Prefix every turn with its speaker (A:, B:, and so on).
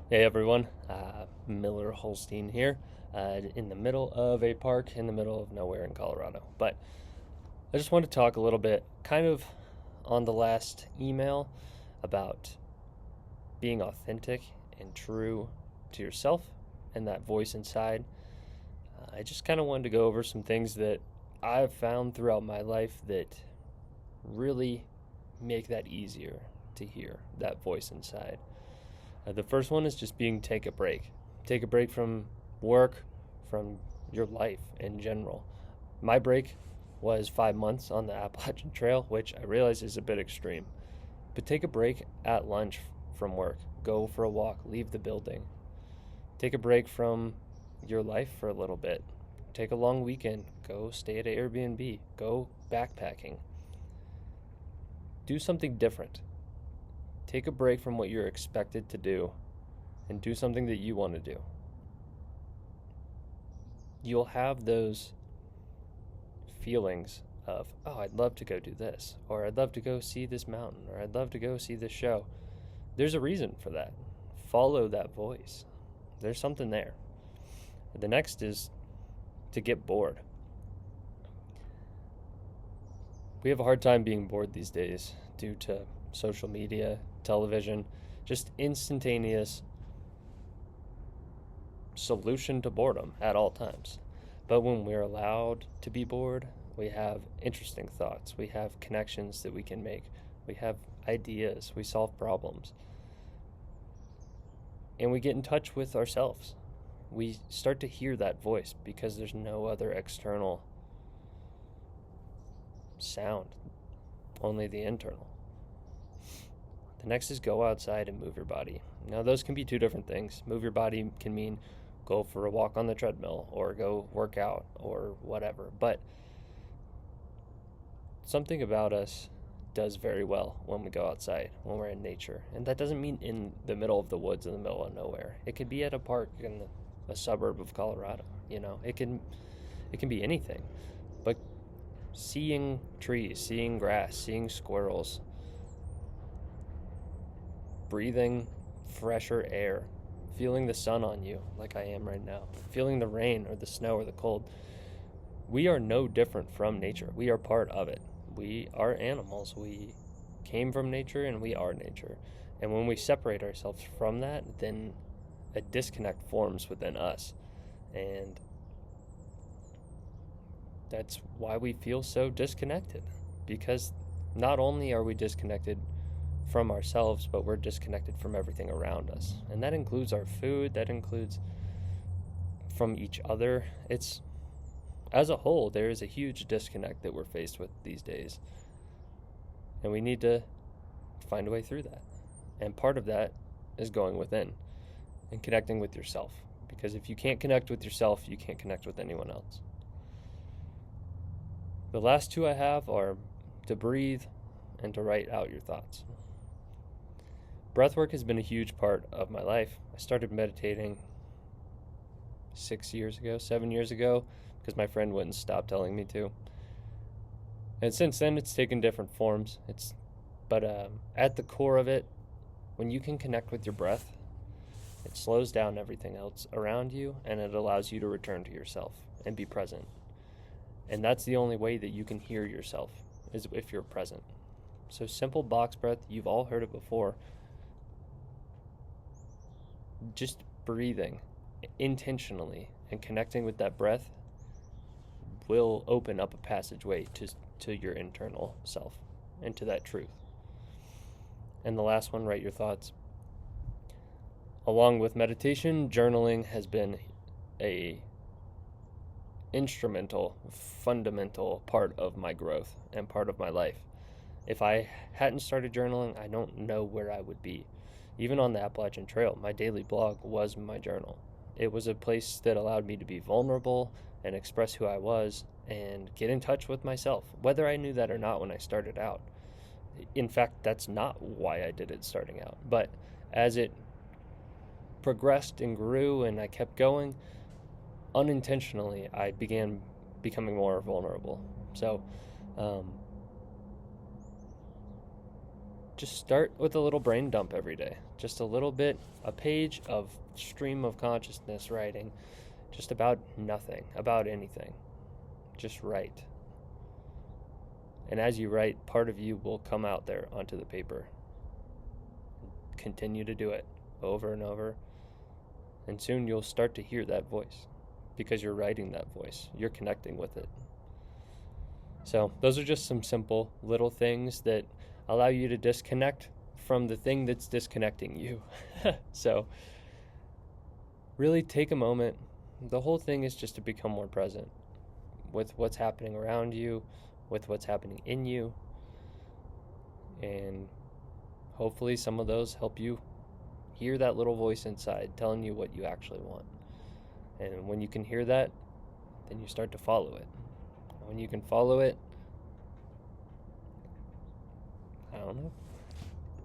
A: Hey everyone, Miller Holstein here, in the middle of a park in the middle of nowhere in Colorado. But I just want to talk a little bit, kind of on the last email, about being authentic and true to yourself and that voice inside. I just kind of wanted to go over some things that I've found throughout my life that really make that easier to hear, that voice inside. The first one is just being take a break. Take a break from work, from your life in general. My break was 5 months on the Appalachian Trail, which I realize is a bit extreme. But take a break at lunch from work. Go for a walk, leave the building. Take a break from your life for a little bit. Take a long weekend. Go stay at an Airbnb. Go backpacking. Do something different. Take a break from what you're expected to do and do something that you want to do. You'll have those feelings of, oh, I'd love to go do this, or I'd love to go see this mountain, or I'd love to go see this show. There's a reason for that. Follow that voice. There's something there. The next is to get bored. We have a hard time being bored these days due to social media, television, just instantaneous solution to boredom at all times. But when we're allowed to be bored, we have interesting thoughts, we have connections that we can make, we have ideas, we solve problems, and we get in touch with ourselves. We start to hear that voice because there's no other external sound, only the internal. The next is go outside and move your body. Now, those can be two different things. Move your body can mean go for a walk on the treadmill or go work out or whatever. But something about us does very well when we go outside, when we're in nature. And that doesn't mean in the middle of the woods in the middle of nowhere. It could be at a park in a suburb of Colorado. It can be anything. But seeing trees, seeing grass, seeing squirrels, breathing fresher air, feeling the sun on you like I am right now, feeling the rain or the snow or the cold. We are no different from nature. We are part of it. We are animals. We came from nature and we are nature. And when we separate ourselves from that, then a disconnect forms within us. And that's why we feel so disconnected. Because not only are we disconnected from ourselves, but we're disconnected from everything around us. And that includes our food, that includes from each other. It's as a whole, there is a huge disconnect that we're faced with these days. And we need to find a way through that. And part of that is going within and connecting with yourself. Because if you can't connect with yourself, you can't connect with anyone else. The last two I have are to breathe and to write out your thoughts. Breathwork has been a huge part of my life. I started meditating 7 years ago, because my friend wouldn't stop telling me to. And since then, it's taken different forms. But at the core of it, when you can connect with your breath, it slows down everything else around you, and it allows you to return to yourself and be present. And that's the only way that you can hear yourself, is if you're present. So simple box breath, you've all heard it before. Just breathing intentionally and connecting with that breath will open up a passageway to your internal self and to that truth. And the last one, write your thoughts. Along with meditation, journaling has been a instrumental, fundamental part of my growth and part of my life. If I hadn't started journaling, I don't know where I would be. Even on the Appalachian Trail, my daily blog was my journal. It was a place that allowed me to be vulnerable and express who I was and get in touch with myself, whether I knew that or not when I started out. In fact, that's not why I did it starting out. But as it progressed and grew and I kept going, unintentionally, I began becoming more vulnerable. So, just start with a little brain dump every day. Just a little bit, a page of stream of consciousness writing, just about nothing, about anything. Just write. And as you write, part of you will come out there onto the paper. Continue to do it over and over. And soon you'll start to hear that voice because you're writing that voice. You're connecting with it. So those are just some simple little things that allow you to disconnect from the thing that's disconnecting you. So really take a moment. The whole thing is just to become more present with what's happening around you, with what's happening in you. And hopefully some of those help you hear that little voice inside telling you what you actually want. And when you can hear that, then you start to follow it. And when you can follow it, I don't know,